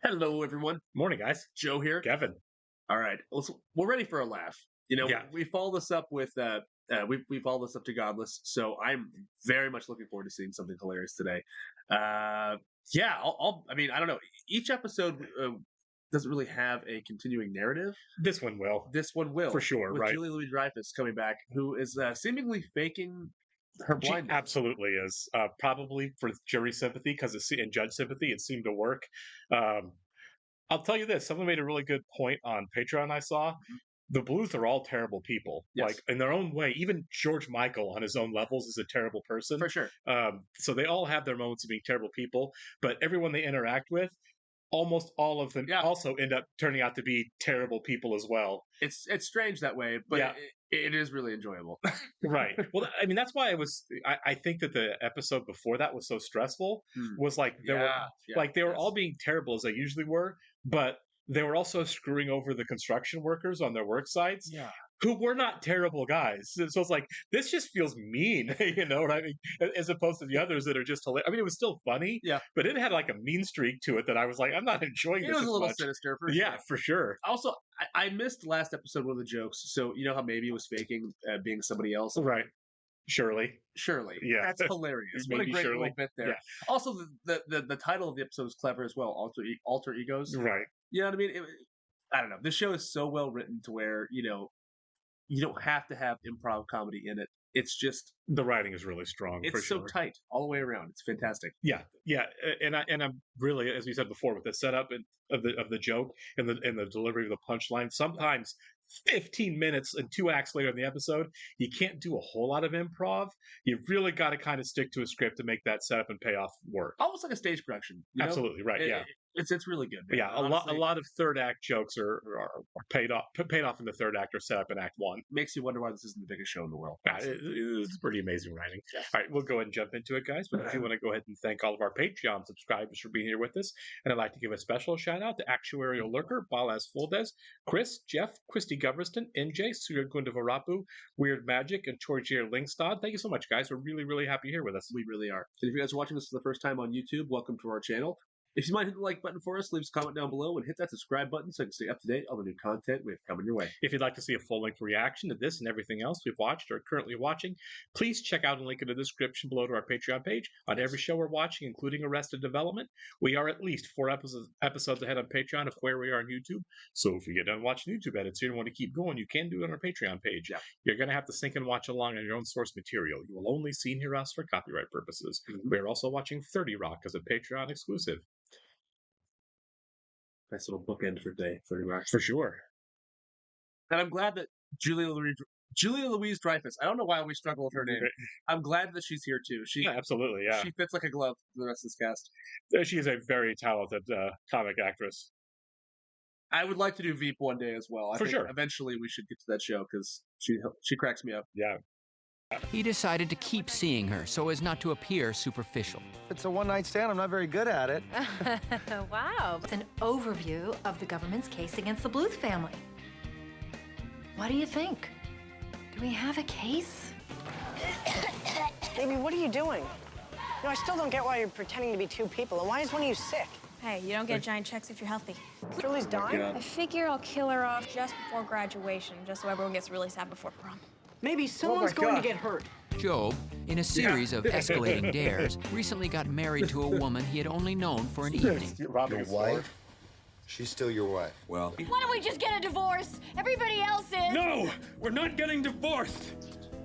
Hello, everyone. Morning, guys. Joe here. Kevin. All right, we're ready for a laugh. Yeah. We follow this up with we follow this up to Godless, so I'm very much looking forward to seeing something hilarious today. Yeah, I mean, I don't know. Each episode doesn't really have a continuing narrative. This one will. This one will, For sure, with right. Julia Louis-Dreyfus coming back, who is seemingly faking her She blindness. absolutely is. Probably for jury sympathy and judge sympathy, it seemed to work. I'll tell you this. Someone made a really good point on Patreon I saw. The Blues are all terrible people. Yes. Like, in their own way. Even George Michael, on his own levels, is a terrible person. For sure. So they all have their moments of being terrible people, but everyone they interact with, almost all of them also end up turning out to be terrible people as well. It's strange that way, but it is really enjoyable. Right. Well, I mean, that's why I think that the episode before that was so stressful. Was like they were all being terrible as they usually were, but they were also screwing over the construction workers on their work sites. Yeah. Who were not terrible guys. So it's like, this just feels mean, you know what I mean? As opposed to the others that are just hilarious. I mean, it was still funny, but it had like a mean streak to it that I was like, I'm not enjoying this. It was as a little much. sinister, for Yeah, sure. for sure. Also, I missed last episode one of the jokes. So, you know how maybe it was faking being somebody else? Right. Shirley. Yeah. That's hilarious. What a Maybe great Shirley. little bit there. Yeah. Also, the title of the episode is clever as well. Alter Egos. Right. You know what I mean? I don't know. This show is so well written to where, you don't have to have improv comedy in it. It's just the writing is really strong. It's for sure. so tight all the way around. It's fantastic. Yeah, and I'm really, as we said before, with the setup of the joke and the delivery of the punchline. Sometimes 15 minutes and 2 acts later in the episode, you can't do a whole lot of improv. You really got to kind of stick to a script to make that setup and payoff work. Almost like a stage production. Absolutely right. It's really good. Man. Yeah, honestly, a lot of third act jokes are paid off in the third act or set up in act one. Makes you wonder why this isn't the biggest show in the world. It's pretty amazing writing. All right, we'll go ahead and jump into it, guys. But I do want to go ahead and thank all of our Patreon subscribers for being here with us. And I'd like to give a special shout out to Actuarial Lurker, Balas Fuldez, Chris, Jeff, Christy Goverston, NJ, Surya Gundavarapu, Weird Magic, and Torgier Lingstad. Thank you so much, guys. We're really, really happy you're here with us. We really are. And if you guys are watching this for the first time on YouTube, welcome to our channel. If you might hit the like button for us, leave us a comment down below and hit that subscribe button so you can stay up to date on the new content we have coming your way. If you'd like to see a full-length reaction to this and everything else we've watched or are currently watching, please check out a link in the description below to our Patreon page. On every show we're watching, including Arrested Development, we are at least 4 episodes ahead on Patreon of where we are on YouTube. So if you get done watching YouTube edits and you want to keep going, you can do it on our Patreon page. Yeah. You're going to have to sync and watch along on your own source material. You will only see and hear us for copyright purposes. We're also watching 30 Rock as a Patreon exclusive. Nice little bookend for today, 30 Rock. For sure. And I'm glad that Julia Louis-Dreyfus, I don't know why we struggle with her name. I'm glad that she's here too. Absolutely, yeah. She fits like a glove for the rest of this cast. She is a very talented comic actress. I would like to do Veep one day as well. I think sure. Eventually we should get to that show because she cracks me up. Yeah. He decided to keep seeing her so as not to appear superficial. It's a one-night stand. I'm not very good at it. Wow. It's an overview of the government's case against the Bluth family. What do you think? Do we have a case? Baby, what are you doing? You know, I still don't get why you're pretending to be 2 people. And why is one of you sick? Hey, you don't get giant checks if you're healthy. Julie's dying? I figure I'll kill her off just before graduation, just so everyone gets really sad before prom. Maybe someone's going to get hurt. Job, in a series of escalating dares, recently got married to a woman he had only known for an evening. Your wife? She's still your wife. Well, why don't we just get a divorce? Everybody else is. No, we're not getting divorced.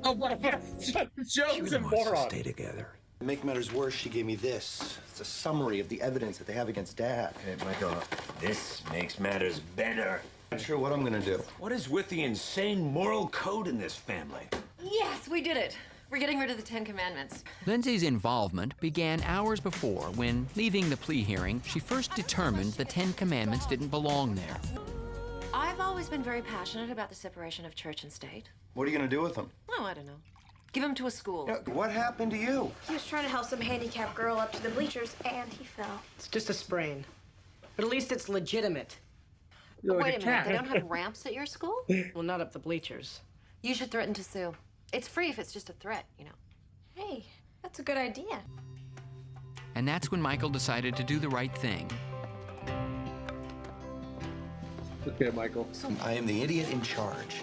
Oh, what a Joe's a moron. Stay together. to make matters worse, she gave me this. It's a summary of the evidence that they have against Dad. Hey, Michael, this makes matters better. I'm not sure what I'm gonna do. What is with the insane moral code in this family? Yes, we did it. We're getting rid of the 10 Commandments. Lindsay's involvement began hours before when, leaving the plea hearing, she first determined the 10 Commandments didn't belong there. I've always been very passionate about the separation of church and state. What are you gonna do with them? Oh, I don't know. Give them to a school. What happened to you? He was trying to help some handicapped girl up to the bleachers, and he fell. It's just a sprain. But at least it's legitimate. Wait a minute, they don't have ramps at your school? Well, not up the bleachers. You should threaten to sue. It's free if it's just a threat, you know. Hey, that's a good idea. And that's when Michael decided to do the right thing. Okay, Michael. I am the idiot in charge.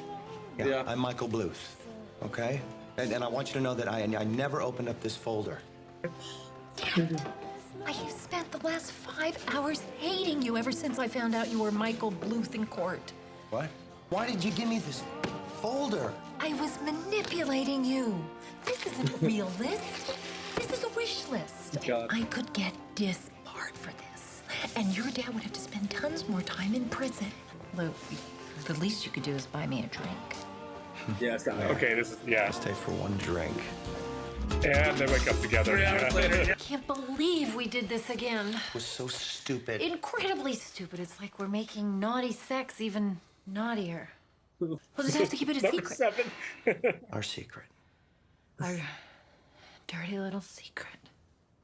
Yeah. I'm Michael Bluth, okay? And I want you to know that I never opened up this folder. I have spent the last 5 hours hating you ever since I found out you were Michael Bluth in court. What? Why did you give me this folder? I was manipulating you. This isn't a real list. This is a wish list. God. I could get disbarred for this. And your dad would have to spend tons more time in prison. Luke, the least you could do is buy me a drink. Yeah, it's not Okay, this is yeah. Stay for one drink. And they wake up together. 3 hours later. Yeah. Can't believe we did this again. It was so stupid. Incredibly stupid. It's like we're making naughty sex even naughtier. We'll just have to keep it a Number secret. 7. Our secret. Our dirty little secret.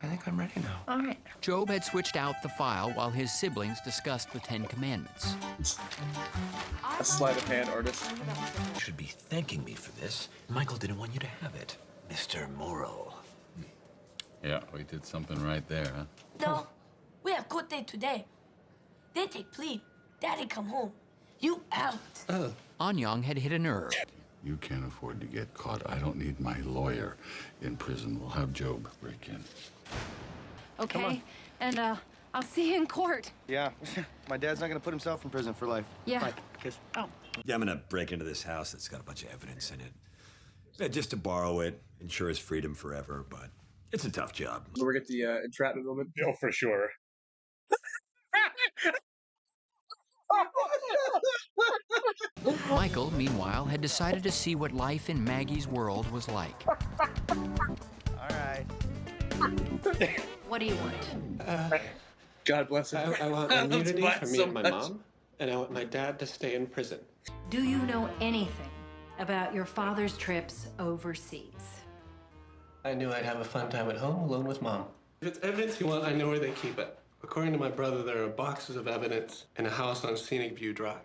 I think I'm ready now. All right. Job had switched out the file while his siblings discussed the Ten Commandments. A sleight of hand artist. You should be thanking me for this. Michael didn't want you to have it. Mr. Moral. Yeah, we did something right there, huh? No, we have court date today. They take plea. Daddy come home. You out. Anyang had hit a nerve. You can't afford to get caught. I don't need my lawyer in prison. We'll have Job break in. Okay. And I'll see you in court. Yeah, my dad's not gonna put himself in prison for life. Yeah. Bye. Kiss. Oh. Yeah, I'm gonna break into this house that's got a bunch of evidence in it. Yeah, just to borrow it, ensure his freedom forever, but it's a tough job. So we get the entrapment moment. Oh, for sure. Michael, meanwhile, had decided to see what life in Maggie's world was like. All right. What do you want? God bless him. I want That's immunity why for me so and my much. mom, and I want my dad to stay in prison. Do you know anything about your father's trips overseas? I knew I'd have a fun time at home alone with mom. If it's evidence you want, I know where they keep it. According to my brother, there are boxes of evidence in a house on Scenic View Drive.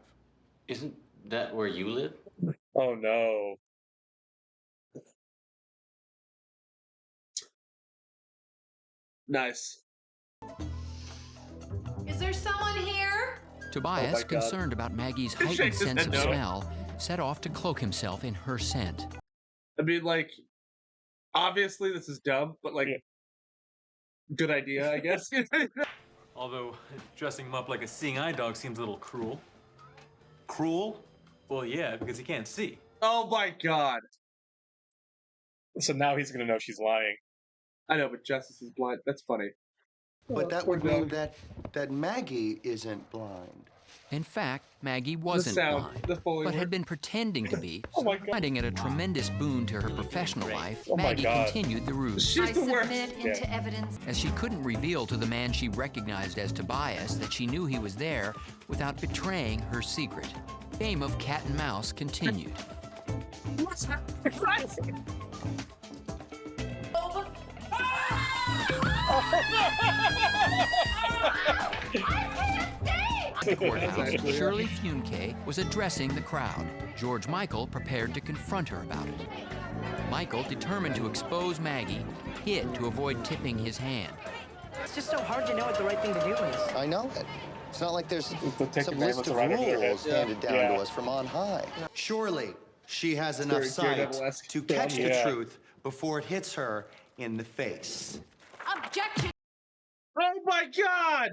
Isn't that where you live? Oh no. Nice. Is there someone here? Tobias, Oh my God. concerned about Maggie's He heightened shakes his sense head of no. smell, set off to cloak himself in her scent. I mean, like, obviously this is dumb, but like, good idea, I guess. Although dressing him up like a seeing eye dog seems a little cruel. Cruel? Well, yeah, because he can't see. Oh my God. So now he's gonna know she's lying. I know, but Justice is blind. That's funny. But that poor would mean dog. that Maggie isn't blind. In fact, Maggie wasn't sound, blind, the Foley but work. had been pretending to be, Oh my God. finding it a tremendous boon to her professional life. Oh my Maggie God. continued the ruse. She's I the worst. submit into evidence. As she couldn't reveal to the man she recognized as Tobias that she knew he was there without betraying her secret. Game of cat and mouse continued. At the courthouse, Shirley Funke was addressing the crowd. George Michael prepared to confront her about it. Michael, determined to expose Maggie, hid to avoid tipping his hand. It's just so hard to know what the right thing to do is. I know it. It's not like there's take some the list nameless of around their rules head. handed down Yeah. to us from on high. Surely she has enough Very sight Daredevil-esque. to catch the Yeah. truth before it hits her in the face. Objection! Oh my God!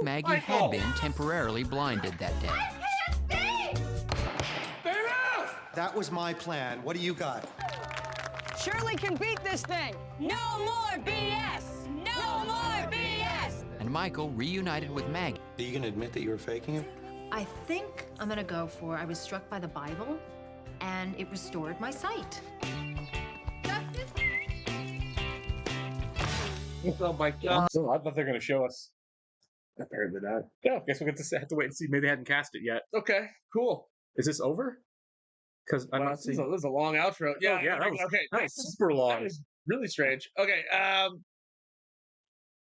Maggie had been temporarily blinded that day. That was my plan. What do you got? Shirley can beat this thing. No more BS! No more BS! And Michael reunited with Maggie. Are you gonna admit that you were faking it? I think I'm gonna go for I was struck by the Bible and it restored my sight. Oh my God. So I thought they're gonna show us. Apparently not. Yeah, guess we'll have to wait and see. Maybe they hadn't cast it yet. Okay, cool. Is this over? Because I'm Wow, not this is seeing. a long outro. Yeah, yeah, that was, okay. that was super long. That was really strange. Okay,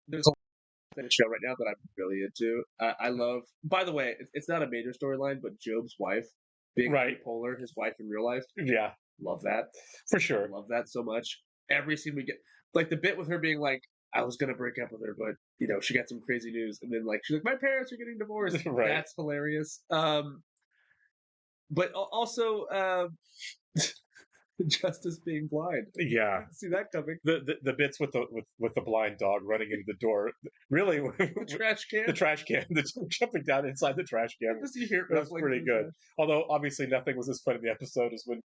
there's a show right now that I'm really into. I love. By the way, it's not a major storyline, but Job's wife being Right. bipolar, his wife in real life. Yeah, Love that. for sure. Love that so much. Every scene we get, like the bit with her being like, "I was gonna break up with her, but she got some crazy news, and then like she's like, my parents are getting divorced. Right. That's hilarious. But also Justice being blind. Yeah, Didn't see that coming. The bits with the blind dog running into the door, really, The trash can. the trash can, jumping down inside the trash can. Just you hear it That was ruffling pretty through good. Although obviously nothing was as fun in the episode as when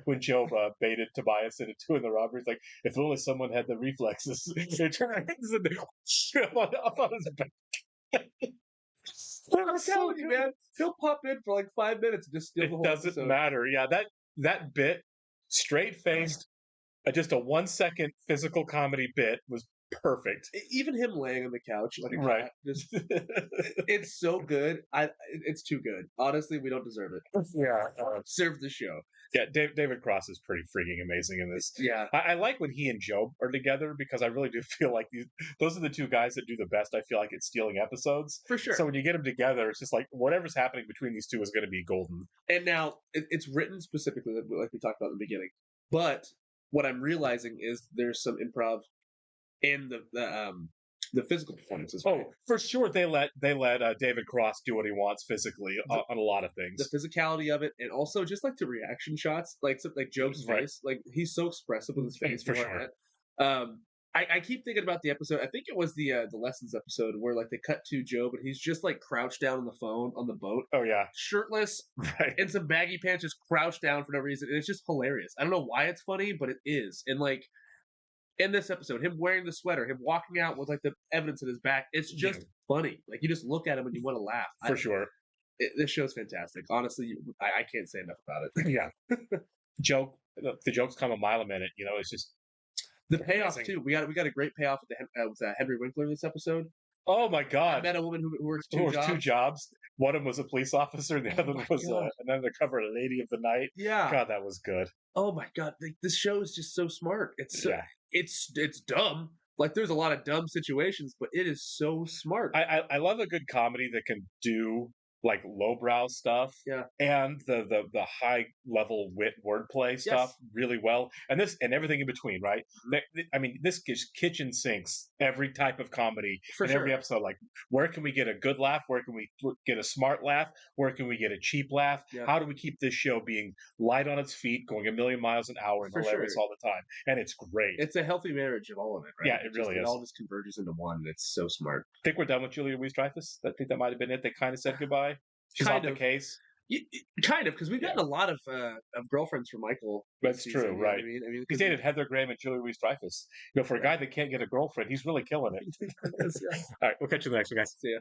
when Job baited Tobias into doing the robbery. It's like, if only someone had the reflexes. It turns and up on his back. I'm telling you, man, he'll pop in for like 5 minutes and just steal the whole It doesn't episode. matter. Yeah, that bit, straight faced, just a 1 second physical comedy bit was perfect. Even him laying on the couch like a Right. cat, just it's so good. It's too good. Honestly, we don't deserve it. Yeah. Serve the show. Yeah, David Cross is pretty freaking amazing in this. Yeah. I like when he and Job are together because I really do feel like those are the two guys that do the best. I feel like at stealing episodes. For sure. So when you get them together, it's just like whatever's happening between these two is going to be golden. And now it's written specifically, like we talked about in the beginning. But what I'm realizing is there's some improv in the physical performances. Oh, for sure, they let David Cross do what he wants physically on a lot of things. The physicality of it, and also just like the reaction shots, like Job's Right. face, like he's so expressive with his face. For like sure. that. I keep thinking about the episode. I think it was the lessons episode where like they cut to Job and he's just like crouched down on the phone on the boat. Oh yeah, shirtless, right, in some baggy pants, just crouched down for no reason. And it's just hilarious. I don't know why it's funny, but it is. And like in this episode, him wearing the sweater, him walking out with like the evidence in his back, it's just funny. Like you just look at him and you want to laugh. For sure. This show's fantastic. Honestly, I can't say enough about it. Yeah. The jokes come a mile a minute. It's just the payoff too. We got a great payoff with Henry Winkler in this episode. Oh my god! I met a woman who works two jobs. One of them was a police officer, and the other one was an undercover lady of the night. Yeah. God, that was good. Oh my god! This show is just so smart. It's dumb. Like there's a lot of dumb situations, but it is so smart. I love a good comedy that can do like lowbrow stuff, and the high level wordplay stuff really well, and everything in between, right? I mean, this kitchen sinks every type of comedy in every episode. Like, where can we get a good laugh? Where can we get a smart laugh? Where can we get a cheap laugh? Yeah. How do we keep this show being light on its feet, going a million miles an hour, and hilarious all the time? And it's great. It's a healthy marriage of all of it, right? Yeah, it really is. It all just converges into one. And it's so smart. I think we're done with Julia Louis-Dreyfus. I think that might have been it. They kind of said goodbye. She's Kind not of. the case. Kind of, because we've gotten a lot of girlfriends from Michael. That's this season, true, you know right? what I mean, He's dated Heather Graham and Julia Louis-Dreyfus. For a guy that can't get a girlfriend, he's really killing it. All right, we'll catch you in the next one, guys. See ya.